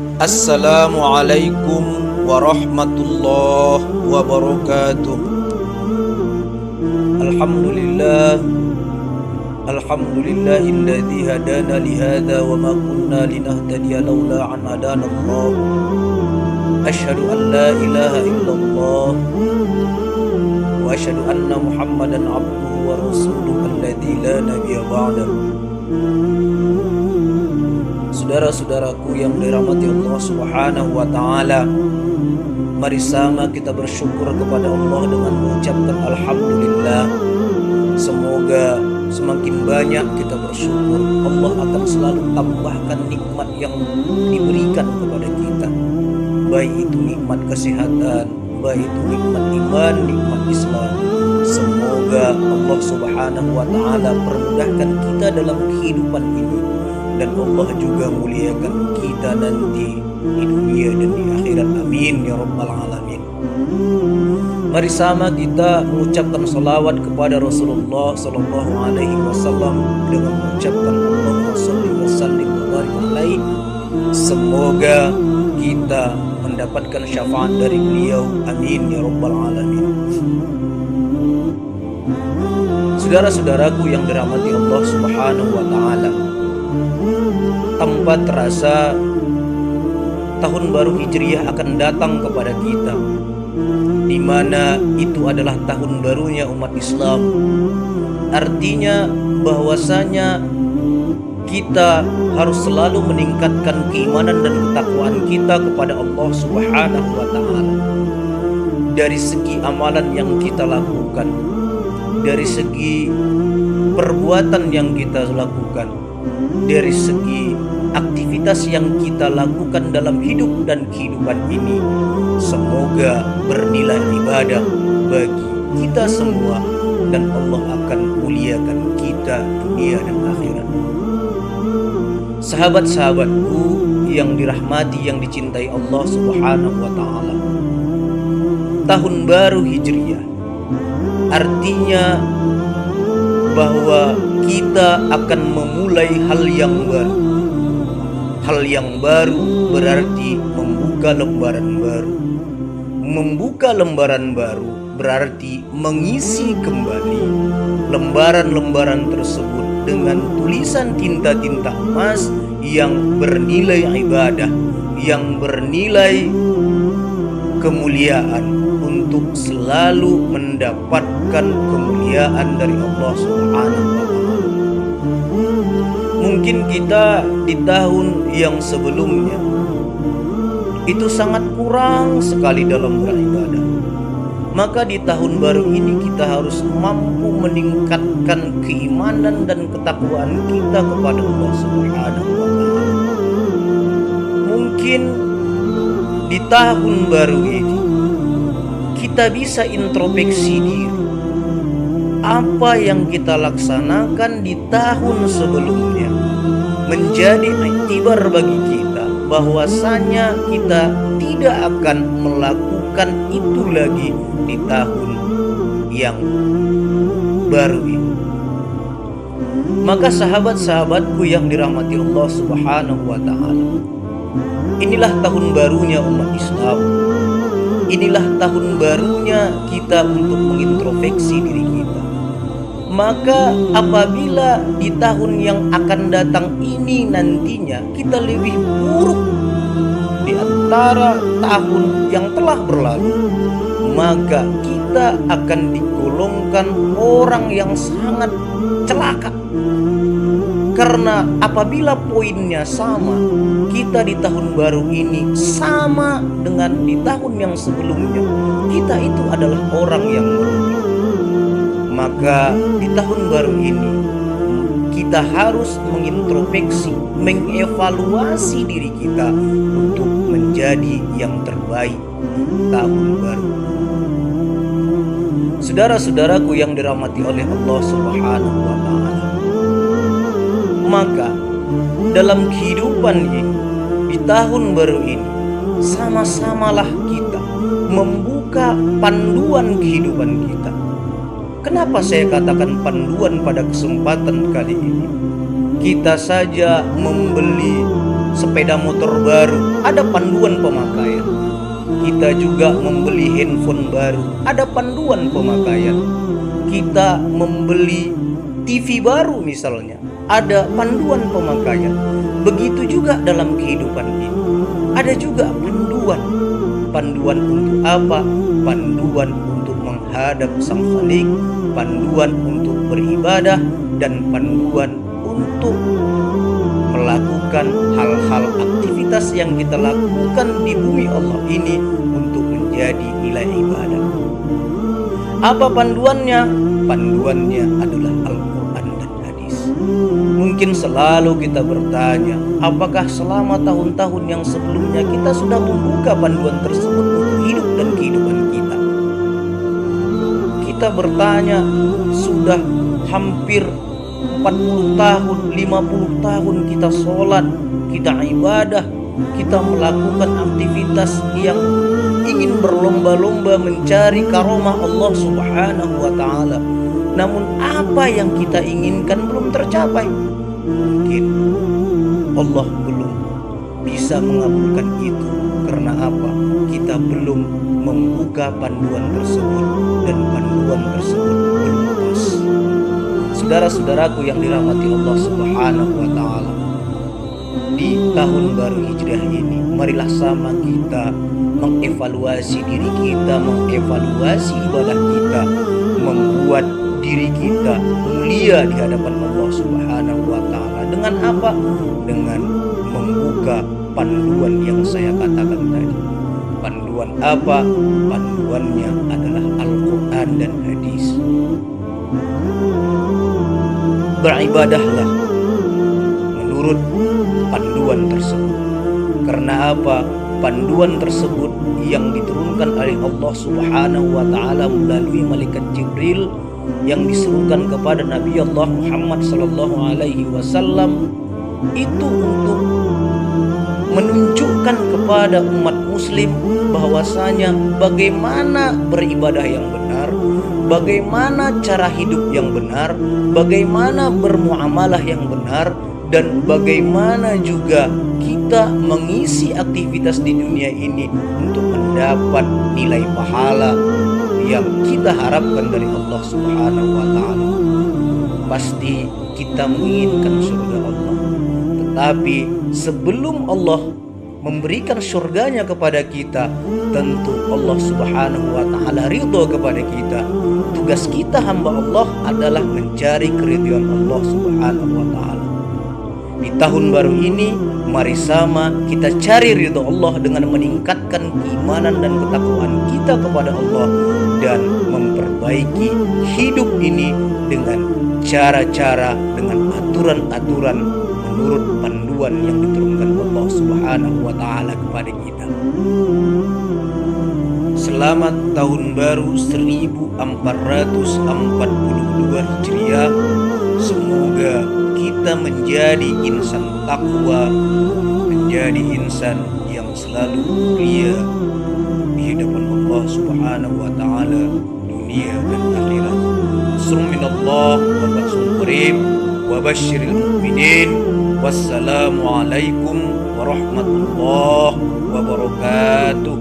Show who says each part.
Speaker 1: Assalamualaikum warahmatullahi wabarakatuh. Alhamdulillah, alhamdulillahilladzi hadana lihada wa ma kunna linahtadiya laula an hadana Allah. Asyhadu an la ilaha illallah wa asyhadu anna Muhammadan abduhu wa rasuluhu alladzi la nabiyya ba'dahu. Saudara-saudaraku yang dirahmati Allah Subhanahu wa taala, mari sama kita bersyukur kepada Allah dengan mengucapkan alhamdulillah. Semoga semakin banyak kita bersyukur, Allah akan selalu tambahkan nikmat yang diberikan kepada kita. Baik itu nikmat kesehatan, baik itu nikmat iman, nikmat Islam. Semoga Allah Subhanahu wa taala permudahkan kita dalam kehidupan ini, dan Allah juga muliakan kita nanti di dunia dan di akhirat. Amin ya rabbal alamin. Mari sama kita mengucapkan salawat kepada Rasulullah sallallahu alaihi wasallam dengan mengucapkan Allahumma shalli wa sallim wa barik alaihi. Semoga kita mendapatkan syafaat dari beliau. Amin ya rabbal alamin. Saudara-saudaraku yang dirahmati Allah Subhanahu wa taala, tanpa terasa tahun baru Hijriah akan datang kepada kita, di mana itu adalah tahun barunya umat Islam. Artinya bahwasanya kita harus selalu meningkatkan keimanan dan ketakwaan kita kepada Allah Subhanahu wa taala. Dari segi amalan yang kita lakukan, dari segi perbuatan yang kita lakukan, dari segi aktivitas yang kita lakukan dalam hidup dan kehidupan ini, semoga bernilai ibadah bagi kita semua, dan Allah akan muliakan kita dunia dan akhirat. Sahabat-sahabatku yang dirahmati, yang dicintai Allah Subhanahu wa taala, tahun baru Hijriah artinya bahwa kita akan memulai hal yang baru. Hal yang baru berarti membuka lembaran baru. Membuka lembaran baru berarti mengisi kembali lembaran-lembaran tersebut dengan tulisan tinta-tinta emas yang bernilai ibadah, yang bernilai kemuliaan, untuk selalu mendapatkan kemuliaan dari Allah Subhanahu wa taala. Mungkin kita di tahun yang sebelumnya itu sangat kurang sekali dalam beribadah. Maka di tahun baru ini kita harus mampu meningkatkan keimanan dan ketakwaan kita kepada Allah Subhanahu wa taala. Mungkin di tahun baru ini kita bisa introspeksi diri, apa yang kita laksanakan di tahun sebelumnya menjadi iktibar bagi kita, bahwasanya kita tidak akan melakukan itu lagi di tahun yang baru ini. Maka sahabat-sahabatku yang dirahmati Allah Subhanahu wa taala, inilah tahun barunya umat Islam. Inilah tahun barunya kita untuk mengintrospeksi diri kita. Maka apabila di tahun yang akan datang ini nantinya kita lebih buruk di antara tahun yang telah berlalu, maka kita akan digolongkan orang yang sangat celaka. Karena apabila poinnya sama, kita di tahun baru ini sama dengan di tahun yang sebelumnya, kita itu adalah orang yang merugi. Maka di tahun baru ini kita harus mengintrospeksi, mengevaluasi diri kita untuk menjadi yang terbaik di tahun baru. Saudara-saudaraku yang dirahmati oleh Allah Subhanahu wa taala, maka dalam kehidupan ini di tahun baru ini, sama-samalah kita membuka panduan kehidupan kita. Kenapa saya katakan panduan pada kesempatan kali ini? Kita saja membeli sepeda motor baru, ada panduan pemakaian. Kita juga membeli handphone baru, ada panduan pemakaian. Kita membeli TV baru misalnya, ada panduan pemakaian. Begitu juga dalam kehidupan ini. Ada juga panduan. Panduan untuk apa? Panduan untuk menghadap Sang Khalik, panduan untuk beribadah, dan panduan untuk melakukan hal-hal aktivitas yang kita lakukan di bumi Allah ini untuk menjadi nilai ibadah. Apa panduannya? Panduannya adalah Al-Quran dan hadis. Mungkin selalu kita bertanya, apakah selama tahun-tahun yang sebelumnya kita sudah membuka panduan tersebut untuk hidup dan kehidupan kita? Kita bertanya, sudah hampir 40 tahun, 50 tahun kita sholat, kita ibadah, kita melakukan aktivitas yang ingin berlomba-lomba mencari karomah Allah Subhanahu wa ta'ala. Namun apa yang kita inginkan belum tercapai. Mungkin Allah belum bisa mengabulkan itu. Karena apa? Kita belum membuka panduan tersebut, dan panduan tersebut belum pas. Saudara-saudaraku yang dirahmati Allah Subhanahu wa ta'ala, di tahun baru Hijriah ini, marilah sama kita mengevaluasi diri kita, mengevaluasi ibadah kita, membuat diri kita mulia di hadapan Allah Subhanahu wa ta'ala. Dengan apa? Dengan membuka panduan yang saya katakan tadi. Panduan apa? Panduannya adalah Al-Quran dan hadis. Beribadahlah menurut panduan tersebut. Karena apa? Panduan tersebut yang diturunkan oleh Allah Subhanahu wa ta'ala melalui malaikat Jibril, yang diserukan kepada Nabi Allah Muhammad sallallahu alaihi wasallam, itu untuk menunjukkan kepada umat muslim bahwasanya bagaimana beribadah yang benar, bagaimana cara hidup yang benar, bagaimana bermuamalah yang benar, dan bagaimana juga kita mengisi aktivitas di dunia ini untuk mendapat nilai pahala yang kita harapkan dari Allah Subhanahu wa ta'ala. Pasti kita menginginkan surga Allah. Tetapi sebelum Allah memberikan surganya kepada kita, tentu Allah Subhanahu wa ta'ala ridho kepada kita. Tugas kita hamba Allah adalah mencari keridhaan Allah Subhanahu wa ta'ala. Di tahun baru ini, mari sama kita cari ridho Allah dengan meningkatkan keimanan dan ketakwaan kita kepada Allah, dan memperbaiki hidup ini dengan cara-cara, dengan aturan-aturan menurut panduan yang diturunkan Allah Subhanahu wa ta'ala kepada kita. Selamat tahun baru 1442 Hijriah. Semoga kita menjadi insan takwa, menjadi insan yang selalu mulia di hadapan Allah Subhanahu wa ta'ala, dunia dan akhirat. Nasrun minallah wa fathun qarib wa basyiril mu'minin. Wassalamu alaikum warahmatullahi wabarakatuh.